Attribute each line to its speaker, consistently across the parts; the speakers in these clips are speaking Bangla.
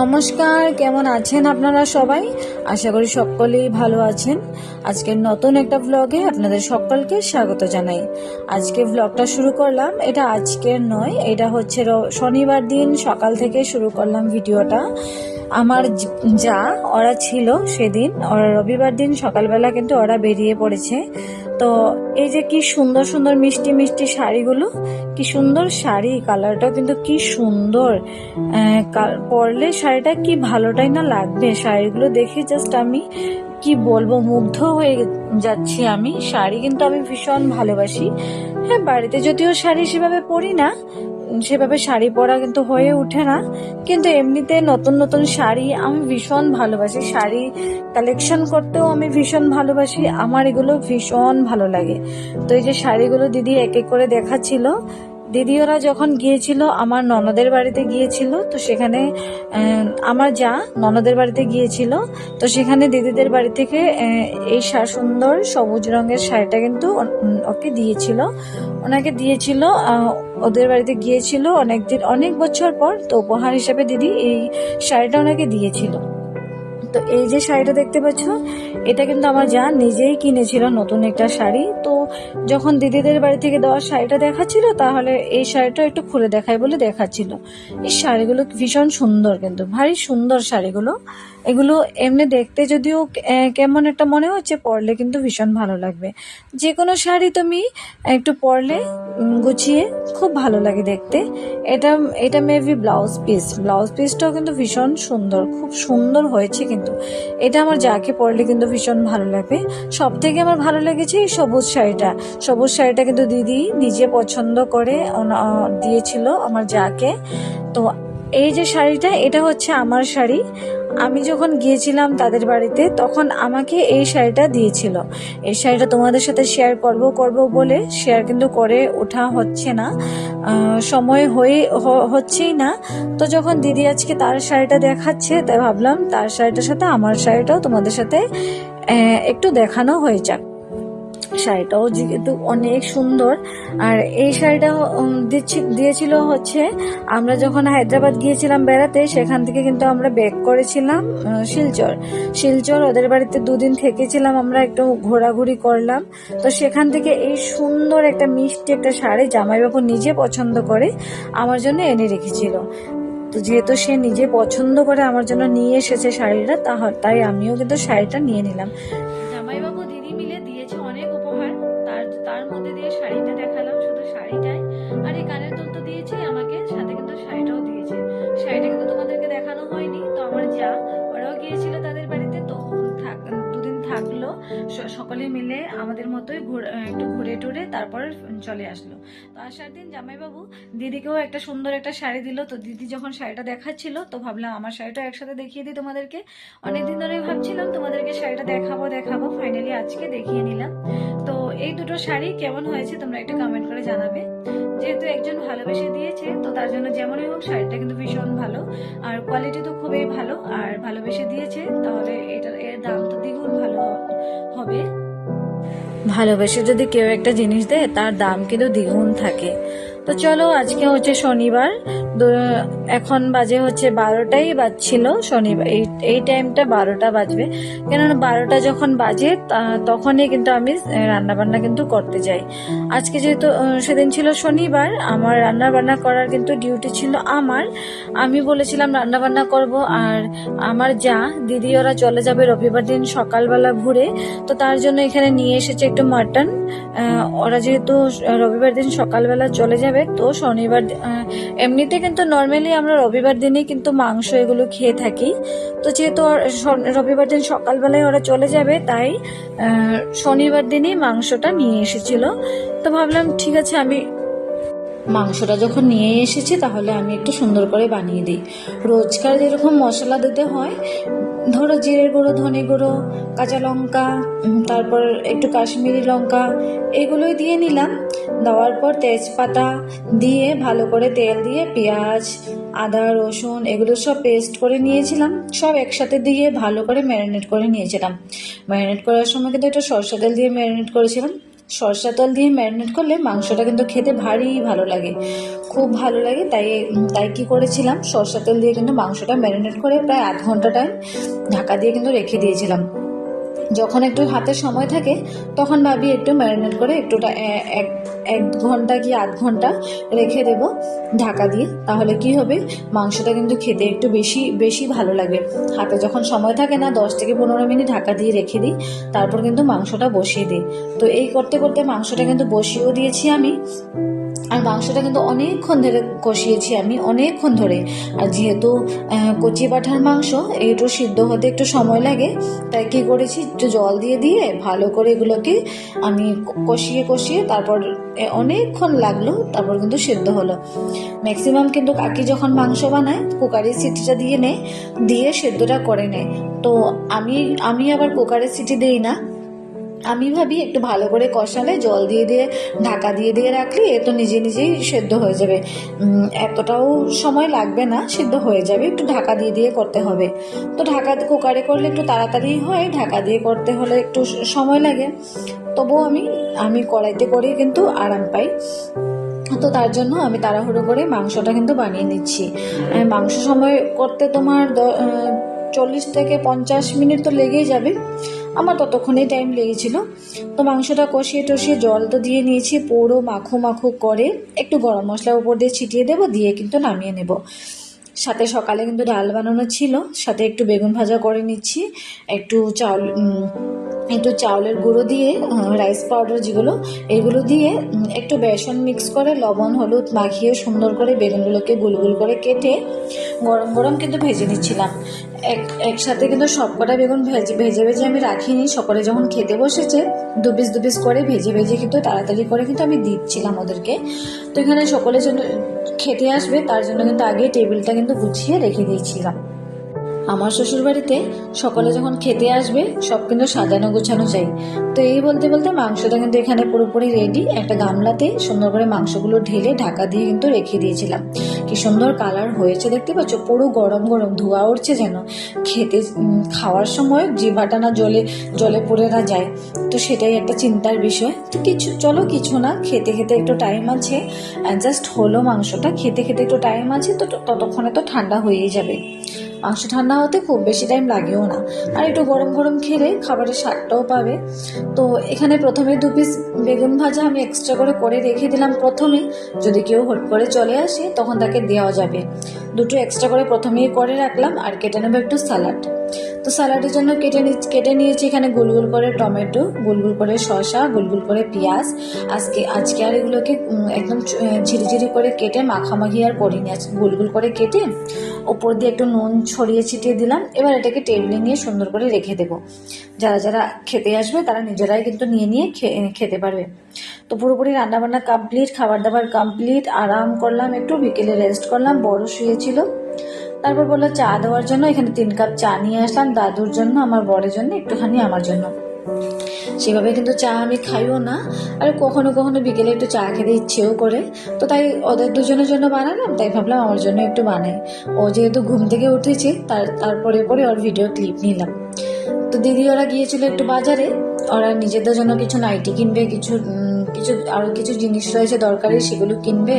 Speaker 1: নমস্কার, কেমন আছেন আপনারা সবাই? আশা করি সকলেই ভালো আছেন। আজকের নতুন একটা ব্লগে আপনাদের সকলকে স্বাগত জানাই। আজকে ব্লগটা শুরু করলাম, এটা আজকের নয়, এটা হচ্ছে শনিবার দিন সকাল থেকে শুরু করলাম ভিডিওটা। আমার যা ওরা ছিল সেদিন, ওরা রবিবার দিন সকালবেলা কিন্তু ওরা বেরিয়ে পড়েছে। তো এই যে কি সুন্দর সুন্দর মিষ্টি মিষ্টি শাড়িগুলো, কি সুন্দর শাড়ি, কালারটাও কিন্তু কি সুন্দর। পরলে শাড়িটা কি ভালোটাই না লাগবে। শাড়িগুলো দেখে জাস্ট আমি কি বলবো, মুগ্ধ হয়ে যাচ্ছি। আমি শাড়ি কিন্তু আমি ভীষণ ভালোবাসি। হ্যাঁ, বাড়িতে যদিও শাড়ি সেভাবে পরি না, সেভাবে শাড়ি পরা কিন্তু হয়ে ওঠে না, কিন্তু এমনিতে নতুন নতুন শাড়ি আমি ভীষণ ভালোবাসি। শাড়ি কালেকশন করতেও আমি ভীষণ ভালোবাসি, আমার এগুলো ভীষণ ভালো লাগে। তো এই যে শাড়িগুলো দিদি এক এক করে দেখাচ্ছিল। দিদি ওরা যখন গিয়েছিল আমার ননদের বাড়িতে গিয়েছিল, তো সেখানে আমার যা ননদের বাড়িতে গিয়েছিল, তো সেখানে দিদিদের বাড়ি থেকে এই সুন্দর সবুজ রঙের শাড়িটা কিন্তু ওকে দিয়েছিল, ওনাকে দিয়েছিল। ওদের বাড়িতে গিয়েছিল অনেক বছর পর, তো উপহার হিসেবে দিদি এই শাড়িটা ওনাকে দিয়েছিল। তো এই যে শাড়িটা দেখতে পাচ্ছ, এটা কিন্তু আমার যা নিজেই কিনেছিল, নতুন একটা শাড়ি। তো যখন দিদিদের বাড়ি থেকে দেওয়া শাড়িটা দেখাচ্ছিল, তাহলে এই শাড়িটা একটু খুলে দেখাই বলে দেখাচ্ছিল। এই শাড়িগুলো ভীষণ সুন্দর, কিন্তু ভারী সুন্দর শাড়িগুলো। এগুলো এমনি দেখতে যদিও কেমন একটা মনে হচ্ছে, পরলে কিন্তু ভীষণ ভালো লাগবে। যে কোনো শাড়ি তুমি একটু পরলে গুছিয়ে খুব ভালো লাগে দেখতে। এটা এটা মেবি ব্লাউজ পিসটাও কিন্তু ভীষণ সুন্দর, খুব সুন্দর হয়েছে। কিন্তু এটা আমার যাকে পরলে কিন্তু ভীষণ ভালো লাগবে। সব থেকে আমার ভালো লেগেছে এই সবুজ শাড়িটা কিন্তু দিদি নিজে পছন্দ করে দিয়েছিল আমার যাকে। তো এই যে শাড়িটা, এটা হচ্ছে আমার শাড়ি। আমি যখন গিয়েছিলাম তাদের বাড়িতে, তখন আমাকে এই শাড়িটা দিয়েছিল। এই শাড়িটা তোমাদের সাথে শেয়ার করব বলে শেয়ার কিন্তু করে ওঠা হচ্ছে না, সময় হচ্ছেই না। তো যখন দিদি আজকে তার শাড়িটা দেখাচ্ছে, তাই ভাবলাম তার শাড়িটার সাথে আমার শাড়িটাও তোমাদের সাথে একটু দেখানো হয়ে যাক। শাড়িটাও যেহেতু অনেক সুন্দর। আর এই শাড়িটা দিয়েছিল হচ্ছে আমরা যখন হায়দ্রাবাদ গিয়েছিলাম বেড়াতে, সেখান থেকে কিন্তু আমরা ব্যাক করেছিলাম শিলচর। ওদের বাড়িতে দুদিন থেকেছিলাম, আমরা একটু ঘোরাঘুরি করলাম। তো সেখান থেকে এই সুন্দর একটা মিষ্টি একটা শাড়ি জামাইবাবু নিজে পছন্দ করে আমার জন্য এনে রেখেছিল। তো যেহেতু সে নিজে পছন্দ করে আমার জন্য নিয়ে এসেছে শাড়িটা, তাই আমিও কিন্তু শাড়িটা নিয়ে নিলাম। জামাইবাবু দিদি মিলে দিয়েছে অনেক উপহার, তার মধ্যে দিয়ে শাড়িটা দেখালাম, শুধু শাড়িটাই। আর এই কানের দুল তো দিয়েছে আমাকে, সাথে কিন্তু শাড়িটাও দিয়েছে। শাড়িটা কিন্তু তোমাদেরকে দেখানো হয়নি। তো আমার যা ওরাও গিয়েছিল তাদের বাড়িতে, তো দুদিন থাকলো, সকলে মিলে আমাদের মতোই একটু ঘুরে টুরে তারপর চলে আসলো। তো আসার দিন জামাইবাবু দিদিকেও একটা সুন্দর একটা শাড়ি দিল। তো দিদি যখন শাড়িটা দেখাচ্ছিল, তো ভাবলাম আমার শাড়িটা একসাথে দেখিয়ে দিই তোমাদেরকে। অনেকদিন ধরে ভাবছিলাম তোমাদেরকে শাড়িটা দেখাবো, ফাইনালি আজকে দেখিয়ে নিলাম। তো এই দুটো শাড়ি কেমন হয়েছে তোমরা একটা কমেন্ট করে জানাবে। যেহেতু একজন ভালোবেসে দিয়েছে, তো তার জন্য যেমনই হোক শাড়িটা কিন্তু ভীষণ ভালো, আর কোয়ালিটি তো খুবই ভালো। আর ভালোবেসে দিয়েছে, তাহলে এর দাম তো দ্বিগুণ ভালো হবে। ভালোবেসে যদি কেউ একটা জিনিস দেয়, তার দাম কিন্তু দ্বিগুণ থাকে। তো চলো, আজকে হচ্ছে শনিবার, এখন বাজে হচ্ছে 12টাই বাজছিল। শনিবার এই টাইমটা 12টা বাজবে, কেননা 12টা যখন বাজে তখনই কিন্তু আমি রান্নাবান্না কিন্তু করতে যাই। আজকে যেহেতু সেদিন ছিল শনিবার, আমার রান্নাবান্না করার কিন্তু ডিউটি ছিল আমি বলেছিলাম রান্নাবান্না করব। আর আমার যা দিদি ওরা চলে যাবে রবিবার দিন সকালবেলা ঘুরে, তো তার জন্য এখানে নিয়ে এসেছে একটু মাটন। ওরা যেহেতু রবিবার দিন সকালবেলা চলে যাবে, তো শনিবার এমনিতে কিন্তু নর্মালি আমরা রবিবার দিনই কিন্তু মাংস এগুলো খেয়ে থাকি। তো যেহেতু রবিবার দিন সকালবেলায় ওরা চলে যাবে, তাই শনিবার দিনই মাংসটা নিয়ে এসেছিল। তো ভাবলাম ঠিক আছে, আমি মাংসটা যখন নিয়ে এসেছি, তাহলে আমি একটু সুন্দর করে বানিয়ে দিই। রোজকার যেরকম মশলা দিতে হয়, ধরো জিরের গুঁড়ো, ধনে গুঁড়ো, কাঁচা লঙ্কা, তারপর একটু কাশ্মীরি লঙ্কা, এগুলোই দিয়ে নিলাম। দেওয়ার পর তেজপাতা দিয়ে ভালো করে তেল দিয়ে পেঁয়াজ, আদা, রসুন এগুলো সব পেস্ট করে নিয়েছিলাম, সব একসাথে দিয়ে ভালো করে ম্যারিনেট করে নিয়েছিলাম। ম্যারিনেট করার সময় কিন্তু একটু সরষে তেল দিয়ে ম্যারিনেট করেছিলাম। সরষা তেল দিয়ে ম্যারিনেট করলে মাংসটা কিন্তু খেতে ভারী ভালো লাগে, খুব ভালো লাগে। তাই তাই কি করেছিলাম, সরষা তেল দিয়ে কিন্তু মাংসটা ম্যারিনেট করে প্রায় আধ ঘন্টা টাইম ঢাকা দিয়ে কিন্তু রেখে দিয়েছিলাম। যখন একটু হাতে সময় থাকে তখন ভাবি একটু ম্যারিনেট করে একটুটা এক ঘন্টা কি আধ ঘন্টা রেখে দেব ঢাকা দিয়ে, তাহলে কি হবে মাংসটা কিন্তু খেতে একটু বেশি বেশি ভালো লাগে। হাতে যখন সময় থাকে না 10 থেকে 15 মিনিট ঢাকা দিয়ে রেখে দিই, তারপর কিন্তু মাংসটা বসিয়ে দিই। তো এই করতে করতে মাংসটা কিন্তু বসিয়েও দিয়েছি আমি, আর মাংসটা কিন্তু অনেকক্ষণ ধরে কষিয়েছি আমি, অনেকক্ষণ ধরে। আর যেহেতু কচি পাঁঠার মাংস একটু সিদ্ধ হতে একটু সময় লাগে, তাই কী করেছি একটু জল দিয়ে দিয়ে ভালো করে এগুলোকে আমি কষিয়ে কষিয়ে তারপর অনেকক্ষণ লাগলো, তারপর কিন্তু সিদ্ধ হলো। ম্যাক্সিমাম কিন্তু কাকি যখন মাংস বানায় কুকারের সিটিটা দিয়ে সিদ্ধটা করে নেয়। তো আমি আবার কুকারের সিটি দিই না, আমি ভাবি একটু ভালো করে কষালে জল দিয়ে দিয়ে ঢাকা দিয়ে দিয়ে রাখলে এ তো নিজে নিজেই সেদ্ধ হয়ে যাবে, এতটাও সময় লাগবে না, সেদ্ধ হয়ে যাবে, একটু ঢাকা দিয়ে দিয়ে করতে হবে। তো কুকারে করলে একটু তাড়াতাড়ি হয়, ঢাকা দিয়ে করতে হলে একটু সময় লাগে। তবুও আমি কড়াইতে করে কিন্তু আরাম পাই। তো তার জন্য আমি তাড়াহুড়ো করে মাংসটা কিন্তু বানিয়ে নিচ্ছি। মাংস সময় করতে তোমার 40 থেকে 50 মিনিট তো লেগেই যাবে, আমার ততক্ষণেই টাইম লেগেছিল। তো মাংসটা কষিয়ে টষিয়ে জল তো দিয়ে নিয়েছি, পুরো মাখো মাখো করে একটু গরম মশলা উপর দিয়ে ছিটিয়ে দেবো, দিয়ে কিন্তু নামিয়ে নেব। সাথে সকালে কিন্তু ডাল বানানো ছিল, সাথে একটু বেগুন ভাজা করে নিচ্ছি, একটু চাউলের গুঁড়ো দিয়ে রাইস পাউডার যেগুলো এগুলো দিয়ে একটু বেসন মিক্স করে লবণ হলুদ মাখিয়ে সুন্দর করে বেগুনগুলোকে গুল গুল করে কেটে গরম গরম কিন্তু ভেজে নিচ্ছিলাম। একসাথে কিন্তু সবকটা বেগুন ভেজে ভেজে আমি রাখিনি, সকালে যখন খেতে বসেছে দু পিস করে ভেজে ভেজে কিন্তু তাড়াতাড়ি করে কিন্তু আমি দিচ্ছিলাম ওদেরকে। তো এখানে সকলের জন্য খেতে আসবে তার জন্য কিন্তু আগে টেবিলটা কিন্তু গুছিয়ে রেখে দিয়েছিলাম। আমার শ্বশুরবাড়িতে সকলে যখন খেতে আসবে সব কিন্তু সাজানো গোছানো চাই। তো এই বলতে বলতে মাংসটা কিন্তু এখানে পুরোপুরি রেডি। একটা গামলাতে সুন্দর করে মাংসগুলো ঢেলে ঢাকা দিয়ে কিন্তু রেখে দিয়েছিলাম। কি সুন্দর কালার হয়েছে দেখতে পাচ্ছ, পুরো গরম গরম ধোঁয়া উঠছে, যেন খাওয়ার সময় জিভাটা না জলে পড়ে না যায়। তো সেটাই একটা চিন্তার বিষয়। তো কিছু না, খেতে খেতে একটু টাইম আছে, অ্যাডজাস্ট হলো মাংসটা, খেতে খেতে একটু টাইম আছে, তো ততক্ষণে তো ঠান্ডা হয়েই যাবে। মাংস ঠান্ডা হতে খুব বেশি টাইম লাগেও না, আর একটু গরম গরম খেলে খাবারের স্বাদটাও পাবে। তো এখানে প্রথমে 2 পিস বেগুন ভাজা আমি এক্সট্রা করে রেখে দিলাম প্রথমে, যদি কেউ হট করে চলে আসে তখন তাকে দেওয়া যাবে। দুটো এক্সট্রা করে প্রথমেই করে রাখলাম, আর কেটে নেবো একটু স্যালাড। তো স্যালাডের জন্য কেটে নিয়েছি এখানে গোলগোল করে টমেটো, গোলগোল করে শসা, গোলগোল করে পেঁয়াজ। আজকে আর এগুলোকে একদম ঝিরিঝিরি করে কেটে মাখামাখি আর করিনি, গোলগোল করে কেটে ওপর দিয়ে একটু নুন ছড়িয়ে ছিটিয়ে দিলাম। এবার এটাকে টেবিলে নিয়ে সুন্দর করে রেখে দেবো। যারা যারা খেতে আসবে তারা নিজেরাই কিন্তু নিয়ে খেতে পারবে। তো পুরোপুরি রান্নাবান্না কমপ্লিট, খাবার দাবার কমপ্লিট, আরাম করলাম, একটু বিকেলে রেস্ট করলাম, বড় শুয়েছিল। তারপর বললো চা দেওয়ার জন্য, এখানে 3 কাপ চা নিয়ে আসলাম, দাদুর জন্য, আমার বরের জন্য, একটুখানি আমার জন্য। সেভাবে কিন্তু চা আমি খাইও না, আর কখনো কখনো বিকেলে একটু চা খেতে ইচ্ছেও করে। তো তাই ওদের দুজনের জন্য বানালাম, তাই ভাবলাম আমার জন্য একটু বানাই। ও যেহেতু ঘুম থেকে উঠেছে তারপরে ওর ভিডিও ক্লিপ নিলাম। তো দিদি ওরা গিয়েছিল একটু বাজারে, ওরা নিজেদের জন্য কিছু নাইটি কিনবে, কিছু আরও কিছু জিনিস রয়েছে দরকারি, সেগুলো কিনবে।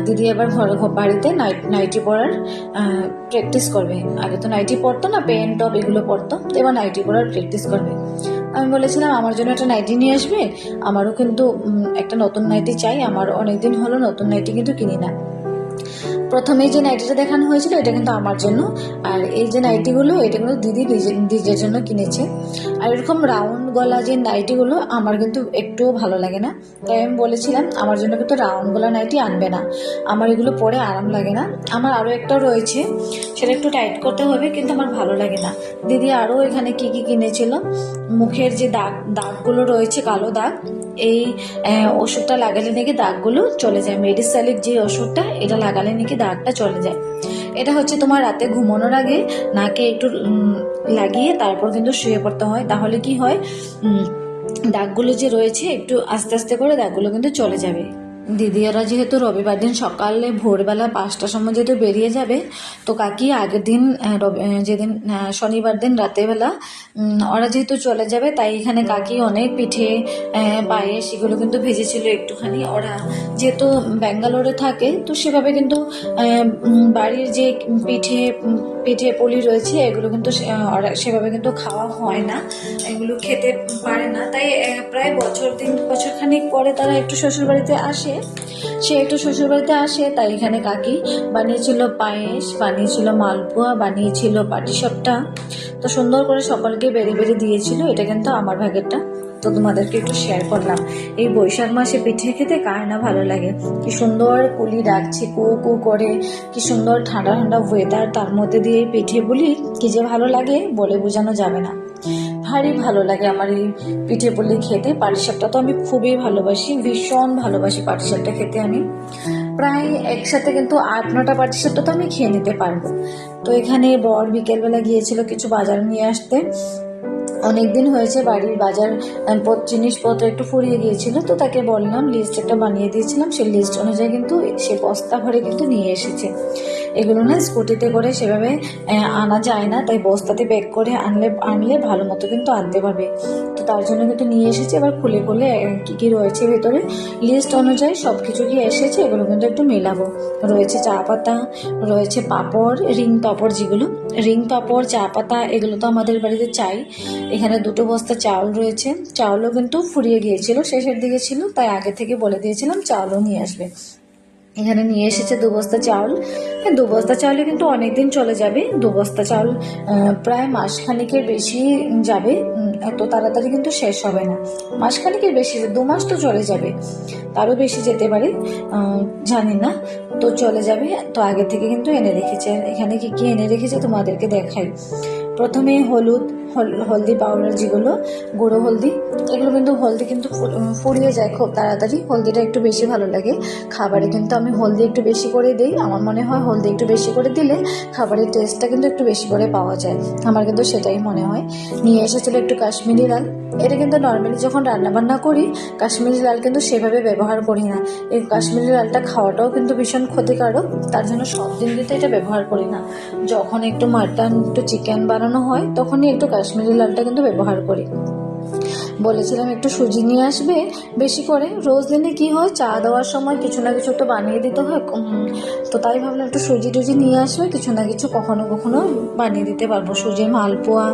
Speaker 1: দিদি এবার বাড়িতে নাইটি পরার প্র্যাকটিস করবে। আগে তো নাইটি পরতো না, প্যান্ট টপ এগুলো পরতো, তো এবার নাইটি পরার প্র্যাকটিস করবে। আমি বলেছিলাম আমার জন্য একটা নাইটি নিয়ে আসবে, আমারও কিন্তু একটা নতুন নাইটি চাই, আমার অনেকদিন হলো নতুন নাইটি কিন্তু কিনি না। প্রথমে যে নাইটিটা দেখানো হয়েছিল এটা কিন্তু আমার জন্য, আর এই যে নাইটিগুলো এটা কিন্তু দিদি নিজের জন্য কিনেছে। আর এরকম রাউন্ড গলা যে নাইটিগুলো আমার কিন্তু একটুও ভালো লাগে না, তাই আমি বলেছিলাম আমার জন্য কিন্তু রাউন্ড গলা নাইটি আনবে না, আমার এগুলো পরে আরাম লাগে না। আমার আরও একটা রয়েছে, সেটা একটু টাইট করতে হবে, কিন্তু আমার ভালো লাগে না। দিদি আরও এখানে কি কিনেছিল, মুখের যে দাগগুলো রয়েছে, কালো দাগ, এই ওষুধটা লাগালে নাকি দাগগুলো চলে যায়, মেডিসালিক যে ওষুধটা, এটা লাগালে নাকি দাগটা চলে যায়। এটা হচ্ছে তোমার রাতে ঘুমানোর আগে নাকে একটু লাগিয়ে তারপর কিন্তু শুয়ে পড়তে হয়, তাহলে কি হয় দাগগুলো যে রয়েছে একটু আস্তে আস্তে করে দাগগুলো কিন্তু চলে যাবে। দিদিরা যেহেতু রবিবার দিন সকালে ভোরবেলা 5টার সময় যেহেতু বেরিয়ে যাবে, তো কাকি আগের দিন যেদিন শনিবার দিন রাতেরবেলা ওরা যেহেতু চলে যাবে, তাই এখানে কাকি অনেক পিঠে পায়েস এগুলো কিন্তু ভেজেছিল একটুখানি। ওরা যেহেতু ব্যাঙ্গালোরে থাকে, তো সেভাবে কিন্তু বাড়ির যে পিঠে পুলি রয়েছে এগুলো কিন্তু ওরা সেভাবে কিন্তু খাওয়া হয় না, এগুলো খেতে পারে না। তাই প্রায় বছর খানিক পরে তারা একটু শ্বশুরবাড়িতে আসে, তাই এখানে কাকি বানিয়েছিল পায়েস, বানিয়েছিল মালপোয়া, বানিয়েছিল পাটিসাপটা। তো সুন্দর করে সকলকে বেড়ে দিয়েছিল। এটা কিন্তু আমার ভাগেরটা, তো তোমাদেরকে একটু শেয়ার করলাম। এই বৈশাখ মাসে পিঠে খেতে কার না ভালো লাগে। কি সুন্দর কুলি ডাকছে কু কু করে, কি সুন্দর ঠান্ডা ঠান্ডা ওয়েদার, তার মধ্যে দিয়ে পিঠে পুলি কি যে ভালো লাগে বলে বোঝানো যাবে না। ভারী ভালো লাগে আমার এই পিঠে পুলি খেতে। পাটিসাপটা তো আমি খুবই ভালোবাসি, ভীষণ ভালোবাসি পাটিসাপটা খেতে। আমি প্রায় একসাথে কিন্তু 8-9টা পাটিসাপটা তো আমি খেয়ে নিতে পারবো। তো এখানে বর বিকেলবেলা গিয়েছিল কিছু বাজার নিয়ে আসতে। অনেকদিন হয়েছে বাড়ির বাজার জিনিসপত্র একটু ফুরিয়ে গিয়েছিল, তো তাকে বললাম, লিস্ট একটা বানিয়ে দিয়েছিলাম, সেই লিস্ট অনুযায়ী কিন্তু সে বস্তা ভরে কিন্তু নিয়ে এসেছে। এগুলো না স্কুটিতে করে সেভাবে আনা যায় না, তাই বস্তাতে ব্যাগ করে আনলে ভালো মতো কিন্তু আনতে পারবে। তো তার জন্য কিন্তু নিয়ে এসেছে। এবার খুলে কী কী রয়েছে ভেতরে লিস্ট অনুযায়ী সব কিছু কি এসেছে এগুলো কিন্তু একটু মেলাবো। রয়েছে চা পাতা, রয়েছে পাঁপড়, রিং পাঁপড়, চা পাতা, এগুলো তো আমাদের বাড়িতে চাই। এখানে 2 বস্তা চাউল রয়েছে, চাউলও কিন্তু ফুরিয়ে গিয়েছিল, শেষের দিকে ছিল, তাই আগে থেকে বলে দিয়েছিলাম চাউলও নিয়ে আসবে। এখানে নিয়ে এসেছে 2 বস্তা চাউল। 2 বস্তা চাউলে কিন্তু অনেকদিন চলে যাবে। 2 বস্তা চাউল প্রায় মাসখানেকের বেশি যাবে, এত তাড়াতাড়ি কিন্তু শেষ হবে না। মাসখানেকের বেশি, 2 মাস তো চলে যাবে, তারও বেশি যেতে পারে, জানি না, তো চলে যাবে। তো আগে থেকে কিন্তু এনে রেখেছে। এখানে কি কি এনে রেখেছে তোমাদেরকে দেখাই। প্রথমে হলদি পাউডার, যেগুলো গুঁড়ো হলদি, এগুলো কিন্তু হলদি কিন্তু ফুরিয়ে যায় খুব তাড়াতাড়ি। হলদিটা একটু বেশি ভালো লাগে খাবারে, কিন্তু আমি হলদি একটু বেশি করে দিই। আমার মনে হয় হলদি একটু বেশি করে দিলে খাবারের টেস্টটা কিন্তু একটু বেশি করে পাওয়া যায়, আমার কিন্তু সেটাই মনে হয়। নিয়ে এসেছিলো একটু কাশ্মীরি লাল। এটা কিন্তু নর্মালি যখন রান্নাবান্না করি কাশ্মীরি লাল কিন্তু সেভাবে ব্যবহার করি না। এই কাশ্মীরি লালটা খাওয়াটাও কিন্তু ভীষণ ক্ষতিকারক, তার জন্য সব দিন কিন্তু এটা ব্যবহার করি না। যখন একটু মাটন, একটু চিকেন বানানো হয় তখনই একটু কাশ্মীরি লালটা কিন্তু ব্যবহার করি। বলেছিলাম একটু সুজি নিয়ে আসবে বেশি করে। রোজ দিনে কি হয়, চা দেওয়ার সময় কিছু না কিছু তো বানিয়ে দিতে হয়, তো তাই ভাবলাম একটু সুজি টুজি নিয়ে আসবে, কিছু না কিছু কখনো কখনো বানিয়ে দিতে পারবো। সুজির মালপোয়া,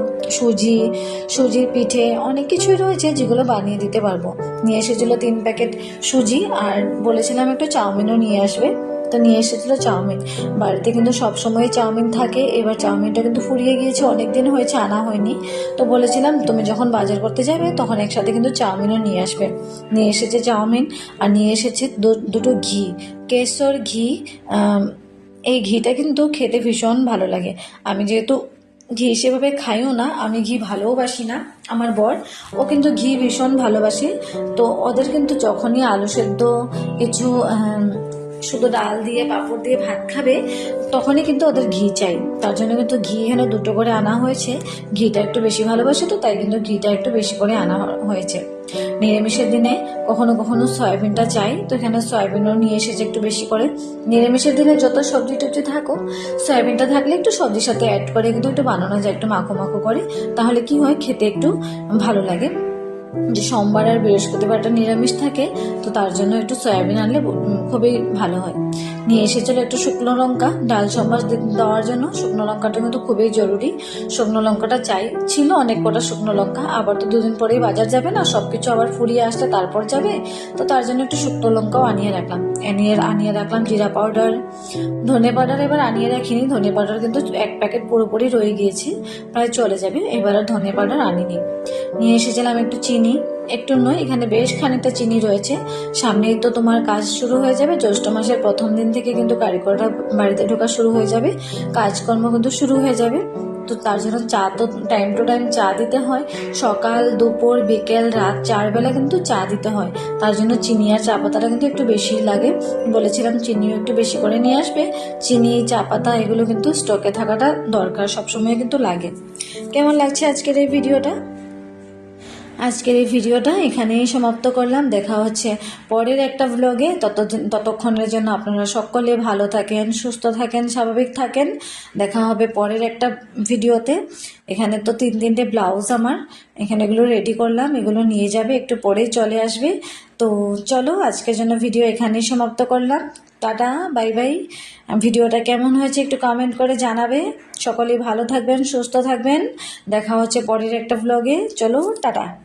Speaker 1: সুজির পিঠে, অনেক কিছুই রয়েছে যেগুলো বানিয়ে দিতে পারবো। নিয়ে এসেছিলো 3 প্যাকেট সুজি, আর বলেছিলাম একটু চাউমিনও নিয়ে আসবে। তো নিয়ে এসেছিলো চাউমিন। বাড়িতে কিন্তু সবসময় চাউমিন থাকে, এবার চাউমিনটা কিন্তু ফুরিয়ে গিয়েছে, অনেক দিন হয়েছে আনা হয়নি। তো বলেছিলাম তুমি যখন বাজার করতে যাবে তখন একসাথে কিন্তু চাউমিনও নিয়ে আসবে। নিয়ে এসেছে চাউমিন, আর নিয়ে এসেছে 2 ঘি, কেশর ঘি। এই ঘিটা কিন্তু খেতে ভীষণ ভালো লাগে। আমি যেহেতু ঘি সেভাবে খাইও না, আমি ঘি ভালোবাসি না। আমার বর, ও কিন্তু ঘি ভীষণ ভালোবাসে। তো ওদের কিন্তু যখনই আলু সেদ্ধ কিছু শুধু ডাল দিয়ে পাঁপড় দিয়ে ভাত খাবে, তখনই কিন্তু ওদের ঘি চাই। তার জন্য কিন্তু ঘি এখানে 2টো করে আনা হয়েছে। ঘিটা একটু বেশি ভালোবাসে, তো তাই কিন্তু ঘিটা একটু বেশি করে আনা হয়েছে। নিরামিষের দিনে কখনো কখনো সয়াবিনটা চাই, তো এখানে সয়াবিনও নিয়ে এসেছে একটু বেশি করে। নিরামিষের দিনে যত সবজি টবজি থাকুক, সয়াবিনটা থাকলে একটু সবজির সাথে অ্যাড করে কিন্তু একটু বানানো যায়, একটু মাখো মাখো করে, তাহলে কি হয় খেতে একটু ভালো লাগে। যে সোমবার আর বৃহস্পতিবারটা নিরামিষ থাকে, তো তার জন্য একটু সয়াবিন আনলে খুবই ভালো হয়। নিয়ে এসেছিল একটু শুকনো লঙ্কা, ডাল সম্বাস দেওয়ার জন্য শুকনো লঙ্কাটা কিন্তু খুবই জরুরি। শুকনো লঙ্কাটা ছিল অনেক কটা শুকনো লঙ্কা, আবার তো 2 দিন পরেই বাজার যাবে না, সবকিছু আবার ফুরিয়ে আসলে তারপর যাবে, তো তার জন্য একটু শুকনো লঙ্কাও আনিয়ে রাখলাম। জিরা পাউডার, ধনে পাউডার এবার আনিয়ে রাখিনি, ধনে পাউডার কিন্তু 1 প্যাকেট পুরোপুরি রয়ে গিয়েছে, প্রায় চলে যাবে, এবার আর ধনে পাউডার আনিনি। নিয়ে এসেছিলাম একটু চিনি, একটু নয়, এখানে বেশ খানিকটা চিনি রয়েছে। সামনেই তো তোমার কাজ শুরু হয়ে যাবে, জ্যৈষ্ঠ মাসের প্রথম দিন থেকে কিন্তু কারিগররা বাড়িতে ঢোকা শুরু হয়ে যাবে, কাজকর্ম কিন্তু শুরু হয়ে যাবে। তো তার জন্য চা তো টাইম টু টাইম চা দিতে হয়, সকাল দুপুর বিকেল রাত 4 বেলা কিন্তু চা দিতে হয়। তার জন্য চিনি আর চা পাতাটা কিন্তু একটু বেশি লাগে। বলেছিলাম চিনিও একটু বেশি করে নিয়ে আসবে। চিনি, চা পাতা এগুলো কিন্তু স্টকে থাকাটা দরকার, সবসময় কিন্তু লাগে। কেমন লাগছে আজকের এই ভিডিওটা? আজকের এই ভিডিওটা এখানেই সমাপ্ত করলাম। দেখা হচ্ছে পরের একটা ব্লগে। ততক্ষণের জন্য আপনারা সকলে ভালো থাকেন, সুস্থ থাকেন, স্বাভাবিক থাকেন। দেখা হবে পরের একটা ভিডিওতে। এখানে তো 3 ব্লাউজ আমার এখানে এগুলো রেডি করলাম, এগুলো নিয়ে যাবে, একটু পরেই চলে আসবে। তো চলো আজকের জন্য ভিডিও এখানেই সমাপ্ত করলাম। Tata, bye bye. ভিডিওটা কেমন হয়েছে একটু কমেন্ট করে জানাবে। সকলেই ভালো থাকবেন, সুস্থ থাকবেন। দেখা হচ্ছে পরের একটা ব্লগে। চলো টাটা।